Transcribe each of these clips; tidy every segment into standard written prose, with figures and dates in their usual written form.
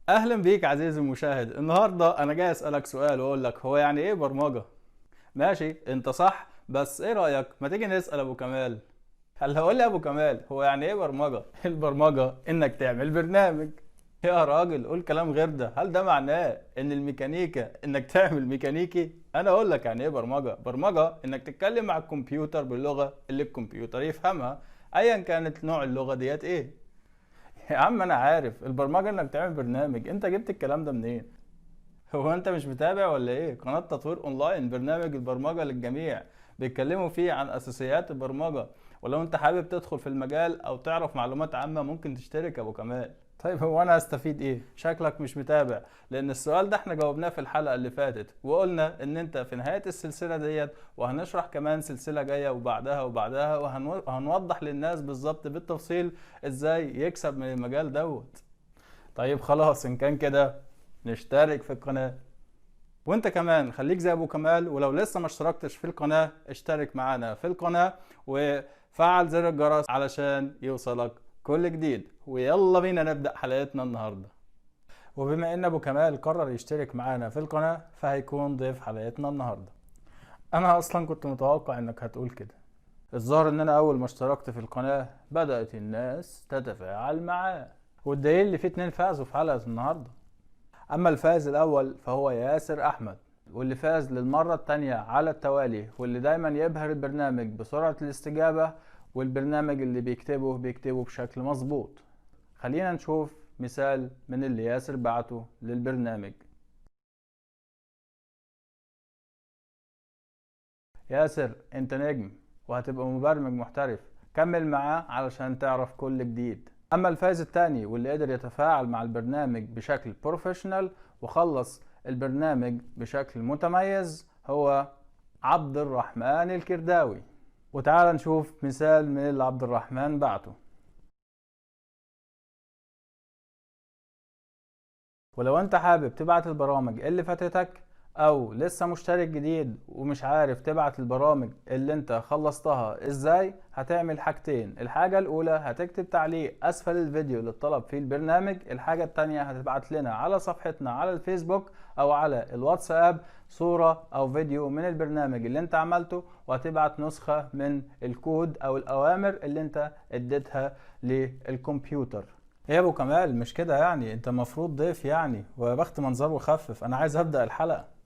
اهلا بيك عزيزي المشاهد. النهارده انا جاي اسالك سؤال واقول لك هو يعني ايه برمجه؟ ماشي، انت صح، بس ايه رايك ما تيجي نسال ابو كمال؟ هل هقول لي ابو كمال هو يعني ايه برمجه؟ البرمجه انك تعمل برنامج. يا راجل قول كلام غير ده. هل ده معناه ان الميكانيكا انك تعمل ميكانيكي؟ انا اقول لك يعني ايه برمجه. برمجه انك تتكلم مع الكمبيوتر باللغه اللي الكمبيوتر يفهمها، ايا كانت نوع اللغه ديت ايه. يا عم انا عارف البرمجه انك تعمل برنامج، انت جبت الكلام ده منين؟ هو انت مش متابع ولا ايه؟ قناة تطوير اونلاين، برنامج البرمجة للجميع، بيتكلموا فيه عن اساسيات البرمجة. ولو انت حابب تدخل في المجال او تعرف معلومات عامة ممكن تشترك يا ابو كمال. طيب هو انا هستفيد ايه؟ شكلك مش متابع، لان السؤال ده احنا جاوبناه في الحلقة اللي فاتت، وقلنا ان انت في نهاية السلسلة ديت، وهنشرح كمان سلسلة جاية وبعدها وبعدها، وهنوضح للناس بالظبط بالتفصيل ازاي يكسب من المجال دوت. طيب خلاص، ان كان كده نشترك في القناة. وانت كمان خليك زي ابو كمال، ولو لسه ما اشتركتش في القناة اشترك معانا في القناة وفعل زر الجرس علشان يوصلك كل جديد. ويلا بينا نبدأ حلقتنا النهاردة. وبما ان ابو كمال قرر يشترك معانا في القناة فهيكون ضيف حلقتنا النهاردة. انا اصلا كنت متوقع انك هتقول كده. الظاهر ان انا اول ما اشتركت في القناة بدأت الناس تتفاعل معاه، والدليل اللي فيه اتنين فازوا في حلقة النهاردة. أما الفائز الأول فهو ياسر أحمد، واللي فاز للمرة التانية على التوالي، واللي دايما يبهر البرنامج بسرعة الاستجابة، والبرنامج اللي بيكتبه بشكل مظبوط. خلينا نشوف مثال من اللي ياسر بعته للبرنامج. ياسر انت نجم وهتبقى مبرمج محترف، كمل معاه علشان تعرف كل جديد. اما الفائز التاني واللي قدر يتفاعل مع البرنامج بشكل بروفيشنال وخلص البرنامج بشكل متميز هو عبد الرحمن الكرداوي. وتعال نشوف مثال من اللي عبد الرحمن بعته. ولو انت حابب تبعت البرامج اللي فاتتك، او لسه مشترك جديد ومش عارف تبعت البرامج اللي انت خلصتها ازاي، هتعمل حاجتين. الحاجة الاولى هتكتب تعليق اسفل الفيديو للطلب فيه البرنامج. الحاجة التانية هتبعت لنا على صفحتنا على الفيسبوك او على الواتساب صورة او فيديو من البرنامج اللي انت عملته، وهتبعت نسخة من الكود او الاوامر اللي انت اديتها للكمبيوتر. ايه يا ابو كمال، مش كده يعني؟ انت المفروض ضيف يعني، ويا بخت منظر وخفف، انا عايز ابدا الحلقه.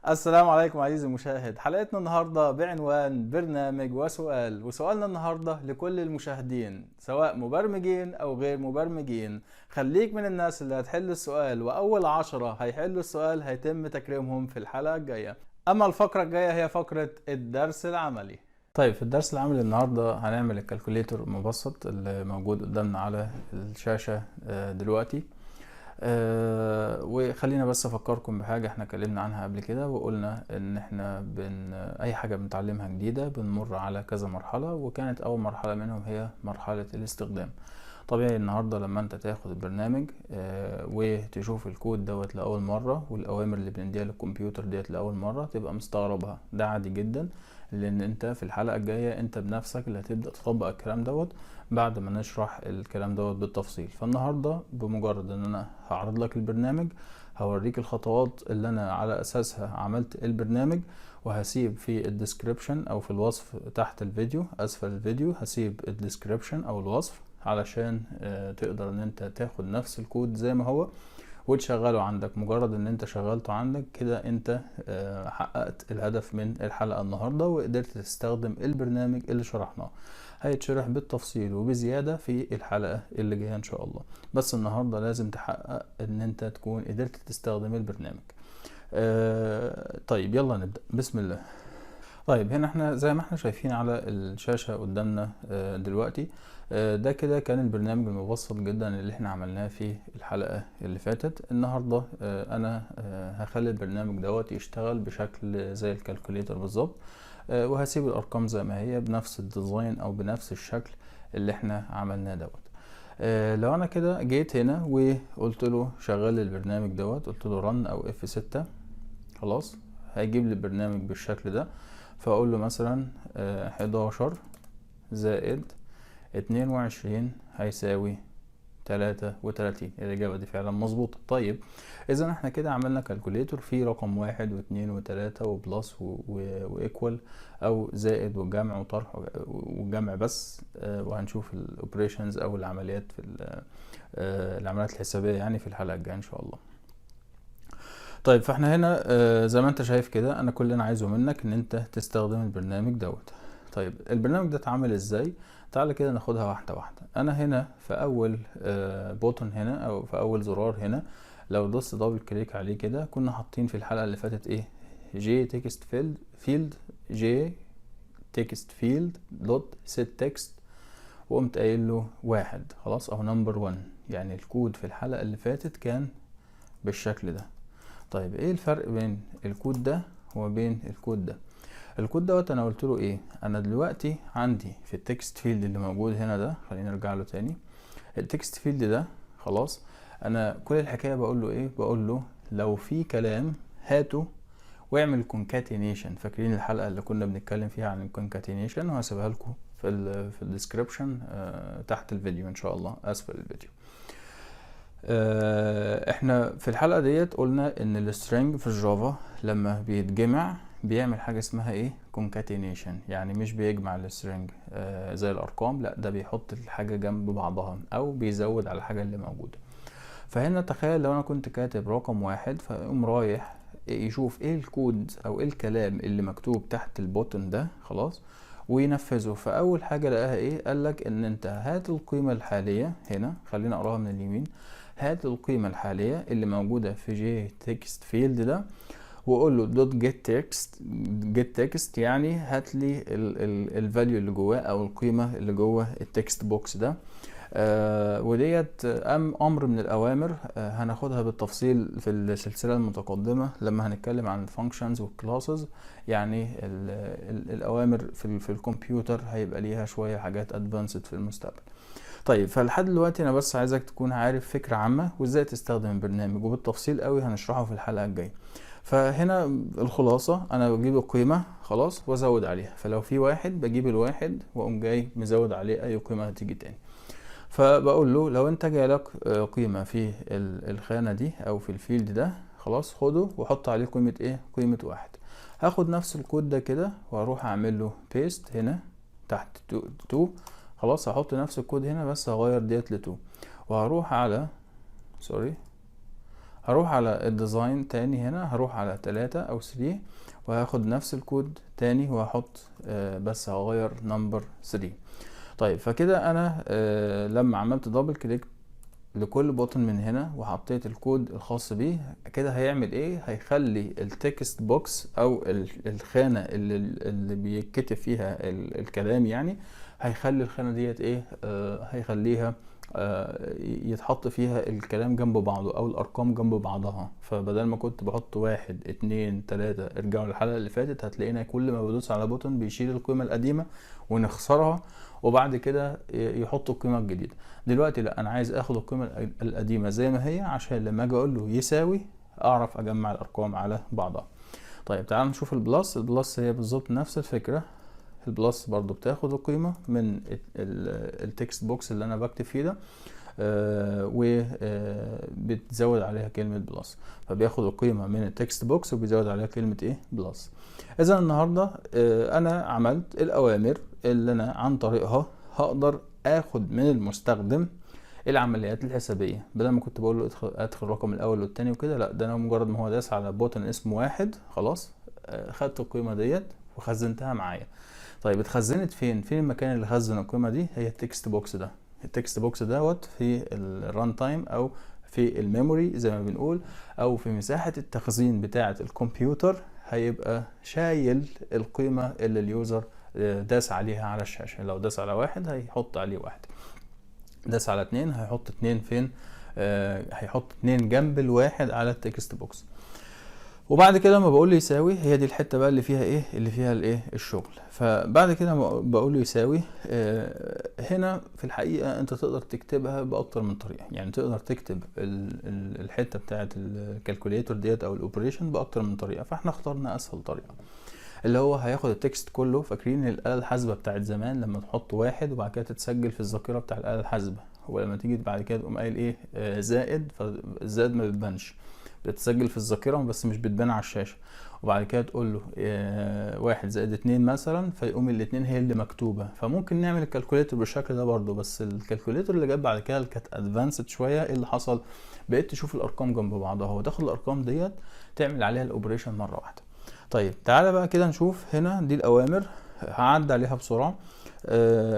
السلام عليكم عزيزي المشاهد. حلقتنا النهارده بعنوان برنامج وسؤال، وسؤالنا النهارده لكل المشاهدين سواء مبرمجين او غير مبرمجين. خليك من الناس اللي هتحل السؤال، واول 10 هيحلوا السؤال هيتم تكريمهم في الحلقه الجايه. اما الفقره الجايه هي فقره الدرس العملي. طيب في الدرس العملي النهارده هنعمل الكالكوليتر المبسط اللي موجود قدامنا على الشاشة دلوقتي. وخلينا بس افكركم بحاجة احنا اتكلمنا عنها قبل كده، وقلنا ان احنا اي حاجة بنتعلمها جديدة بنمر على كذا مرحلة، وكانت اول مرحلة منهم هي مرحلة الاستخدام. طبيعي النهاردة لما انت تاخد البرنامج وتشوف الكود دوت لأول مرة، والأوامر اللي بنديها للكمبيوتر ديت لأول مرة، تبقى مستغربها. ده عادي جدا، لأن انت في الحلقة الجاية انت بنفسك اللي هتبدأ تطبق الكلام دوت بعد ما نشرح الكلام دوت بالتفصيل. فالنهاردة بمجرد ان انا هعرض لك البرنامج، هوريك الخطوات اللي انا على اساسها عملت البرنامج، وهسيب في الديسكريبشن او في الوصف تحت الفيديو اسفل الفيديو، هسيب الديسكريبشن او الوصف علشان تقدر ان انت تاخد نفس الكود زي ما هو وتشغله عندك. مجرد ان انت شغلته عندك كده انت حققت الهدف من الحلقة النهاردة، وقدرت تستخدم البرنامج اللي شرحناه. هيتشرح بالتفصيل وبزيادة في الحلقة اللي جاية ان شاء الله، بس النهاردة لازم تحقق ان انت تكون قدرت تستخدم البرنامج. طيب يلا نبدأ، بسم الله. طيب هنا احنا زي ما احنا شايفين على الشاشة قدامنا دلوقتي، ده كده كان البرنامج المبسط جدا اللي احنا عملناه في الحلقة اللي فاتت. النهاردة انا هخلي البرنامج دوت يشتغل بشكل زي الكالكوليتر بالظبط، وهسيب الارقام زي ما هي بنفس الديزاين او بنفس الشكل اللي احنا عملناه دوت. لو انا كده جيت هنا وقلت له شغل البرنامج دوت، قلت له رن او F6، خلاص هيجيب لي البرنامج بالشكل ده. فاقول له مثلا 11 زائد 22 هيساوي 33. الإجابة دي فعلا مظبوطة. طيب إذا احنا كده عملنا كالكوليتور فيه رقم 1 و2 و3 وبلس وإيكوال أو زائد وجمع وطرح وجمع بس. وهنشوف الأوبريشنز أو العمليات في العمليات الحسابية يعني في الحلقة الجاية إن شاء الله. طيب فاحنا هنا زي ما انت شايف كده، انا كل اللي انا عايزه منك ان انت تستخدم البرنامج دوت. طيب البرنامج ده اتعمل ازاي؟ تعالى كده ناخدها واحده واحده. انا هنا في اول بوتون هنا او في اول زرار هنا، لو دوست دبل كليك عليه كده، كنا حاطين في الحلقه اللي فاتت ايه؟ جي تكست فيلد جي تكست فيلد دوت سيت تكست، وقمت قايل له 1 خلاص او نمبر 1. يعني الكود في الحلقه اللي فاتت كان بالشكل ده. طيب ايه الفرق بين الكود ده وبين الكود ده؟ الكود دوت انا قلت له ايه؟ انا دلوقتي عندي في التكست فيلد اللي موجود هنا ده، خلينا نرجع له تاني. التكست فيلد ده خلاص، انا كل الحكايه بقول له ايه؟ بقول له لو في كلام هاته واعمل كونكاتينيشن. فاكرين الحلقه اللي كنا بنتكلم فيها عن الكونكاتينيشن؟ وهسيبها لكم في الديسكريبشن تحت الفيديو ان شاء الله، اسفل الفيديو. احنا في الحلقة ديت قلنا ان السترنج في الجافا لما بيتجمع بيعمل حاجة اسمها ايه؟ concatenation. يعني مش بيجمع السترنج زي الارقام، لا ده بيحط الحاجة جنب بعضها او بيزود على الحاجة اللي موجودة. فهنا تخيل لو انا كنت كاتب رقم 1، فيقوم رايح يشوف ايه الكود او ايه الكلام اللي مكتوب تحت البوتن ده خلاص وينفذه. فاول حاجة لقاها ايه؟ قالك ان انت هات القيمة الحالية هنا، خلينا اقراها من اليمين، هات القيمة الحالية اللي موجودة في جي تكست فيلد ده وقول له دوت جيت تكست يعني هات لي الفاليو اللي جواه او القيمة اللي جوه التكست بوكس ده. وديت امر من الاوامر هناخدها بالتفصيل في السلسلة المتقدمة لما هنتكلم عن الفانكشنز والكلاسز. يعني الاوامر في الكمبيوتر هيبقى ليها شوية حاجات ادفانسد في المستقبل. طيب فلحد دلوقتي انا بس عايزك تكون عارف فكرة عامة وازاي تستخدم البرنامج، وبالتفصيل قوي هنشرحه في الحلقة الجاية. فهنا الخلاصة، انا بجيب القيمة خلاص وازود عليها. فلو في 1 بجيب الواحد واقوم جاي مزود عليه اي قيمة هتيجي تاني. فبقول له لو انت جالك قيمة في الخانة دي او في الفيلد ده خلاص، خده وحط عليه قيمة ايه؟ قيمة 1. هاخد نفس الكود ده كده واروح اعمل له بيست هنا تحت 2 خلاص. هحط نفس الكود هنا بس هغير ديت ل2، وهروح على هروح على الديزاين تاني هنا، هروح على 3 او 3 وهاخد نفس الكود تاني وهحط بس هغير نمبر 3. طيب فكده انا لما عملت دبل كليك لكل بوتن من هنا وحطيت الكود الخاص بيه كده، هيعمل ايه؟ هيخلي التكست بوكس او الخانة اللي بيتكتب فيها الكلام، يعني هيخلي الخانة ديت ايه؟ هيخليها يتحط فيها الكلام جنب بعضه او الارقام جنب بعضها. فبدل ما كنت بحط 1 2 3، ارجعوا للحلقة اللي فاتت هتلاقينا كل ما بدوس على بوتن بيشيل القيمة القديمة ونخسرها وبعد كده يحط القيمة الجديدة. دلوقتي لا، انا عايز اخد القيمة القديمة زي ما هي عشان لما اجي اقول له يساوي اعرف اجمع الارقام على بعضها. طيب تعال نشوف البلس. البلس هي بالظبط نفس الفكرة. البلس برضو بتاخد القيمة من التكست بوكس اللي انا بكتب فيه ده وبتزود عليها كلمة بلس. فبياخد القيمة من التكست بوكس وبيزود عليها كلمة ايه؟ بلس. اذا النهاردة انا عملت الاوامر اللي انا عن طريقها هقدر اخد من المستخدم العمليات الحسابية. بدل ما كنت بقول له ادخل الرقم الاول والتاني وكده، لا ده انا مجرد ما هو داس على بوتن اسمه 1 خلاص خدت القيمة ديت وخزنتها معايا. طيب اتخزنت فين؟ فين المكان اللي خزن القيمة دي؟ هي التكست بوكس ده. التكست بوكس دوت في الران تايم او في الميموري زي ما بنقول، او في مساحة التخزين بتاعة الكمبيوتر، هيبقى شايل القيمة اللي اليوزر داس عليها على الشاشة. لو داس على 1 هيحط عليه 1، داس على 2 هيحط 2 فين؟ هيحط 2 جنب الواحد على التكست بوكس. وبعد كده لما بقول له يساوي، هي دي الحته بقى اللي فيها ايه؟ اللي فيها الايه؟ الشغل. فبعد كده بقول له يساوي هنا في الحقيقه انت تقدر تكتبها باكتر من طريقه. يعني تقدر تكتب الحته بتاعه الكالكوليتور ديت او الاوبريشن باكتر من طريقه. فاحنا اخترنا اسهل طريقه اللي هو هياخد التكست كله. فاكرين الآلة الحاسبة بتاعت زمان لما تحط 1 وبعد كده تتسجل في الذاكرة بتاع الآلة الحاسبة هو لما تيجي بعد كده تقوم قايل ايه زائد، فالزائد ما بتبانش، بتتسجل في الذاكرة بس مش بتبان على الشاشة. وبعد كده تقول له 1+2 مثلا، فيقوم الاتنين هي اللي مكتوبة. فممكن نعمل الكالكوليتر بالشكل ده برضو، بس الكالكوليتر اللي جت بعد كده اللي كانت ادفانسد شوية، ايه اللي حصل؟ بقيت تشوف الارقام جنب بعضها وتاخد الارقام ديت تعمل عليها الاوبريشن مرة واحدة. طيب تعالى بقى كده نشوف هنا دي الاوامر، هعدي عليها بسرعة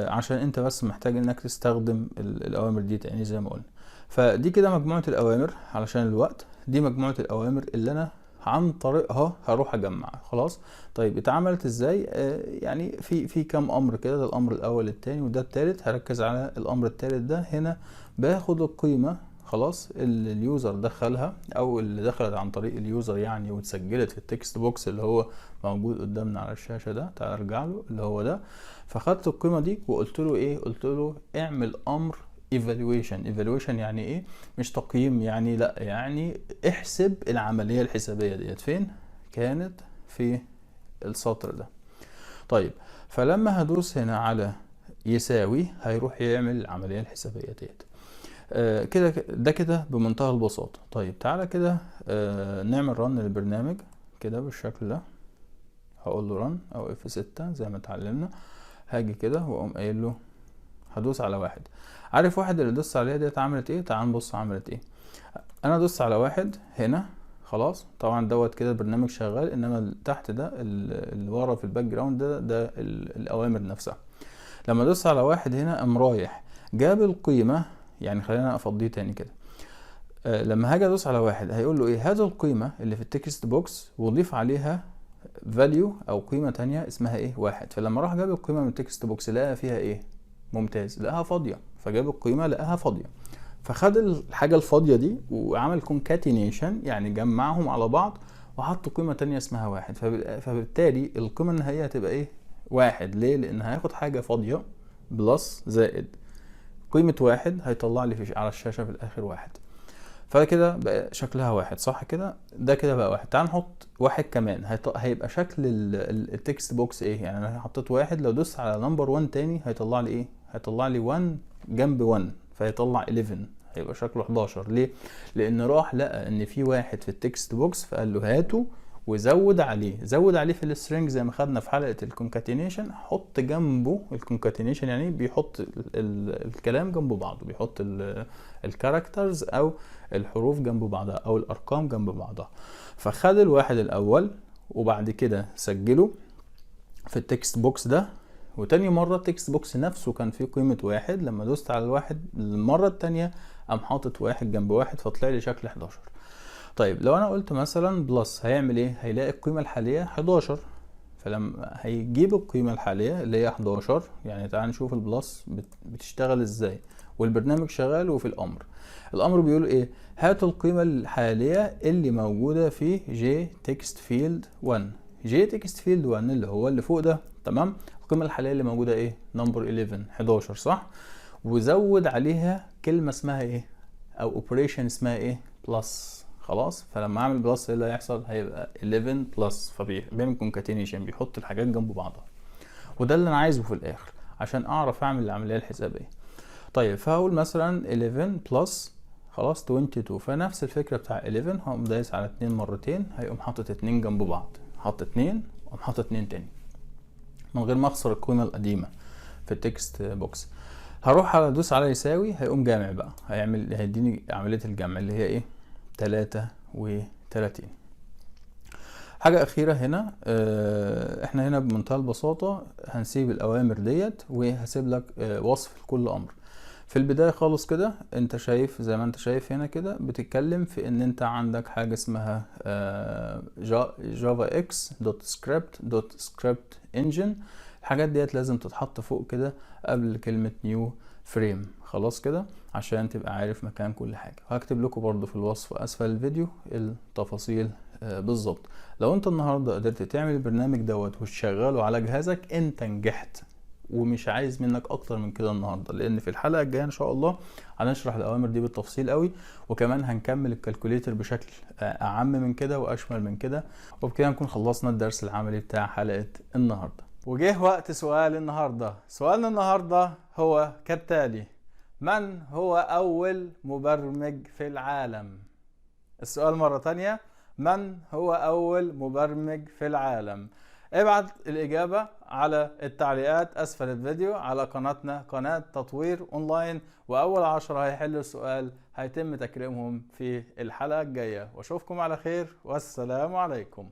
عشان انت بس محتاج انك تستخدم الاوامر دي تاني زي ما قلنا. فدي كده مجموعة الاوامر علشان الوقت، دي مجموعة الاوامر اللي انا عن طريقها هروح اجمع. خلاص طيب اتعملت ازاي؟ يعني في كام امر كده، ده الامر الاول التاني وده التالت. هركز على الامر التالت ده. هنا باخد القيمة خلاص اللي اليوزر دخلها او اللي دخلت عن طريق اليوزر يعني، واتسجلت في التكست بوكس اللي هو موجود قدامنا على الشاشة ده. تعال ارجع له اللي هو ده. فخدت القيمة دي وقلت له ايه؟ قلت له اعمل امر evaluation يعني ايه؟ مش تقييم يعني، لا يعني احسب العملية الحسابية ديت فين كانت، في السطر ده. طيب فلما هدوس هنا على يساوي هيروح يعمل العملية الحسابية ديت. كده ده كده بمنتهى البساطة. طيب تعالى كده نعمل رن للبرنامج كده بالشكل ده. هقول له رن او F6 زي ما اتعلمنا. هاجي كده واقوم قايل له هدوس على واحد. عارف واحد اللي دوست عليها ديت عملت ايه؟ تعال نبص عملت ايه. انا دوست على واحد هنا خلاص، طبعا دوت كده البرنامج شغال، انما اللي تحت ده اللي ورا في الباك جراوند ده الاوامر نفسها. لما دوست على واحد هنا قام رايح جاب القيمة، يعني خلينا افضيه تاني كده. لما هاجي ادوس على واحد هيقول له ايه؟ هذا القيمة اللي في التكست بوكس وضيف عليها فاليو او قيمة تانية اسمها ايه؟ واحد. فلما راح جاب القيمة من التكست بوكس لقاها فيها ايه؟ ممتاز، لقاها فاضية. فجاب القيمة لقاها فاضية، فخد الحاجة الفاضية دي وعمل كونكاتينيشن يعني جمعهم على بعض وحط قيمة تانية اسمها واحد. فبالتالي القيمة النهائية هتبقى ايه؟ واحد. ليه؟ لان هياخد حاجة فاضية بلس زائد قيمة واحد، هيطلع لي على الشاشة في الاخر واحد. فكده بقى شكلها واحد صح كده؟ ده كده بقى واحد. تعال نحط واحد كمان، هيبقى شكل التكست بوكس ايه؟ يعني انا حطيت واحد، لو دوست على نمبر 1 تاني هيطلع لي ايه؟ هيطلع لي 1 جنب 1، فيطلع 11، هيبقى شكله 11. ليه؟ لان راح لقى ان في واحد في التكست بوكس فقال له هاته وزود عليه. زود عليه في السترنج زي ما خدنا في حلقة الكونكاتينيشن. حط جنبه الكونكاتينيشن يعني بيحط الكلام جنب بعضه، بيحط الكاركترز او الحروف جنب بعضها او الارقام جنب بعضها. فخد الواحد الاول وبعد كده سجله في التكست بوكس ده، وتاني مرة التكست بوكس نفسه كان فيه قيمة واحد. لما دوست على الواحد المرة التانية قام حاطط واحد جنب واحد فطلع لي شكل 11. طيب لو انا قلت مثلا بلس هيعمل ايه؟ هيلاقي القيمة الحالية 11. فلما هيجيب القيمة الحالية اللي هي 11، يعني تعال نشوف البلس بتشتغل ازاي والبرنامج شغال. وفي الامر بيقول ايه؟ هات القيمة الحالية اللي موجودة في جي تكست فيلد 1. جي تكست فيلد 1 اللي هو اللي فوق ده، تمام؟ القيمة الحالية اللي موجودة ايه؟ نمبر 11 صح؟ وزود عليها كلمة اسمها ايه؟ او اوبريشن اسمها ايه؟ بلس. خلاص، فلما اعمل بلس ايه اللي هيحصل؟ هيبقى 11 بلس. فبيعمل كونكاتينيشن، بيحط الحاجات جنب بعضها، وده اللي انا عايزه في الاخر عشان اعرف اعمل العملية الحسابية. طيب فهقول مثلا 11 بلس خلاص 22. فنفس الفكرة بتاع 11 هقوم دايس على 2 مرتين، هيقوم حاطط 2 جنب بعض، حط 2 وقوم حاطط 2 تاني من غير ما اخسر القيمة القديمة في التكست بوكس. هروح على دوس على يساوي، هيقوم جامع بقى، هيديني عملية الجمع اللي هي ايه؟ 33. حاجة اخيرة هنا، احنا هنا بمنتهى البساطة هنسيب الاوامر ديت وهسيب لك وصف لكل امر. في البداية خالص كده انت شايف زي ما انت شايف هنا كده بتتكلم في ان انت عندك حاجة اسمها جافا اكس دوت سكريبت انجن. الحاجات ديت لازم تتحط فوق كده قبل كلمة نيو فريم. خلاص كده عشان تبقى عارف مكان كل حاجة. هكتب لكم برضو في الوصف اسفل الفيديو التفاصيل بالظبط. لو انت النهاردة قدرت تعمل البرنامج دوت وتشغله على جهازك انت نجحت، ومش عايز منك اكتر من كده النهارده، لان في الحلقه الجايه ان شاء الله هنشرح الاوامر دي بالتفصيل قوي، وكمان هنكمل الكالكوليتر بشكل اعم من كده واشمل من كده. وبكده نكون خلصنا الدرس العملي بتاع حلقه النهارده. وجه وقت سؤال النهارده. سؤالنا النهارده هو كالتالي: من هو أول مبرمج في العالم؟ السؤال مرة تانية، من هو أول مبرمج في العالم؟ ابعت الإجابة على التعليقات أسفل الفيديو على قناتنا، قناة تطوير أونلاين، وأول 10 هيحلوا السؤال هيتم تكريمهم في الحلقة الجاية. وأشوفكم على خير، والسلام عليكم.